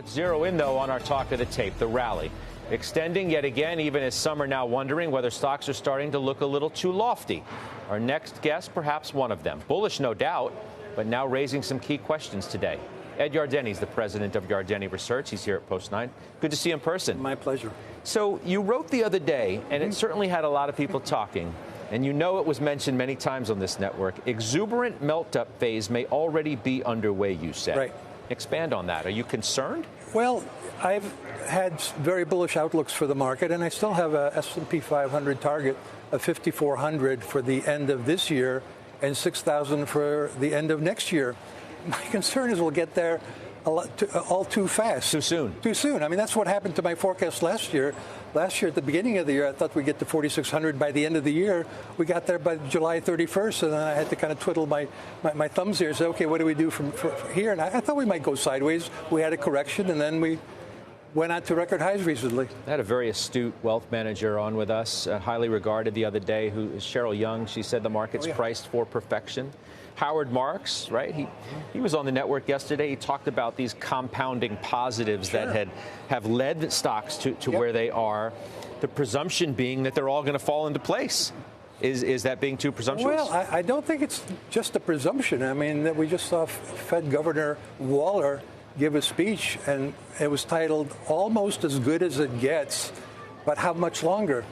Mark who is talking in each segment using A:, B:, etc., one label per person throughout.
A: Let's zero in, though, on our talk of the tape, the rally. Extending yet again, even as some are now wondering whether stocks are starting to look a little too lofty. Our next guest, perhaps one of them. Bullish, no doubt, but now raising some key questions today. Ed Yardeni is the president of Yardeni Research. He's here at Post 9. Good to see you in person.
B: My pleasure.
A: So you wrote the other day, and it certainly had a lot of people talking, and you know it was mentioned many times on this network. Exuberant melt-up phase may already be underway, you said.
B: Right.
A: Expand on that. Are you concerned?
B: Well, I've had very bullish outlooks for the market, and I still have a S&P 500 target of 5,400 for the end of this year and 6,000 for the end of next year. My concern is we'll get there all too fast.
A: Too soon.
B: Too soon. I mean, that's what happened to my forecast last year. Last year, at the beginning of the year, I thought we'd get to 4,600 by the end of the year. We got there by July 31st, and then I had to kind of twiddle my thumbs here and say, okay, what do we do from here? And I thought we might go sideways. We had a correction, and then we went out to record highs recently.
A: I had a very astute wealth manager on with us, highly regarded the other day, who is Cheryl Young. She said the market's priced for perfection. Howard Marks, right? He was on the network yesterday. He talked about these compounding positives that have led stocks to where they are. The presumption being that they're all going to fall into place. Is that being too presumptuous?
B: Well, I don't think it's just a presumption. I mean, that we just saw Fed Governor Waller give a speech, and it was titled "Almost as Good as It Gets, but How Much Longer?"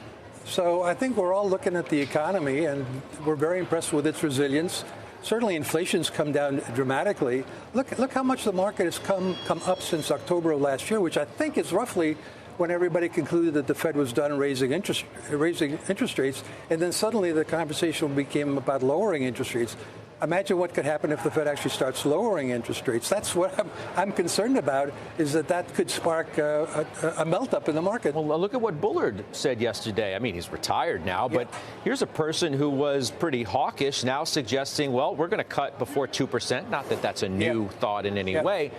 B: So I think we're all looking at the economy, and we're very impressed with its resilience. Certainly, inflation's come down dramatically. Look how much the market has come up since October of last year, which I think is roughly when everybody concluded that the Fed was done raising interest rates, and then suddenly the conversation became about lowering interest rates. Imagine what could happen if the Fed actually starts lowering interest rates. That's what I'm concerned about, is that could spark a melt-up in the market.
A: Well, look at what Bullard said yesterday. I mean, he's retired now, but here's a person who was pretty hawkish now suggesting, well, we're going to cut before 2%. Not that that's a new thought in any way.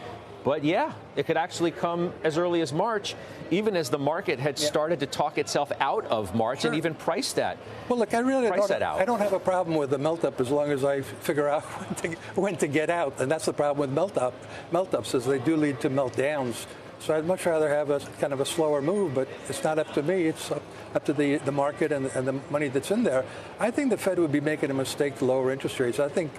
A: But yeah, it could actually come as early as March, even as the market had started to talk itself out of March and even priced that.
B: Well, look, I don't have a problem with the melt-up as long as I figure out when to get out. And that's the problem with melt-ups, is they do lead to meltdowns. So I'd much rather have a kind of a slower move, but it's not up to me. It's up to the market and the money that's in there. I think the Fed would be making a mistake to lower interest rates. I think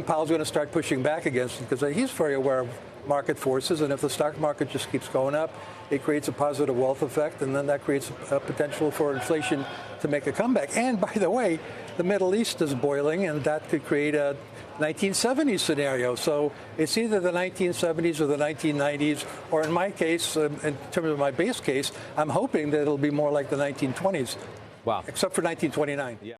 B: Powell's going to start pushing back against it because he's very aware of market forces, and if the stock market just keeps going up, it creates a positive wealth effect, and then that creates a potential for inflation to make a comeback. And by the way, the Middle East is boiling, and that could create a 1970s scenario. So it's either the 1970s or the 1990s, or in my case, in terms of my base case, I'm hoping that it'll be more like the 1920s.
A: Wow.
B: Except for 1929. Yeah.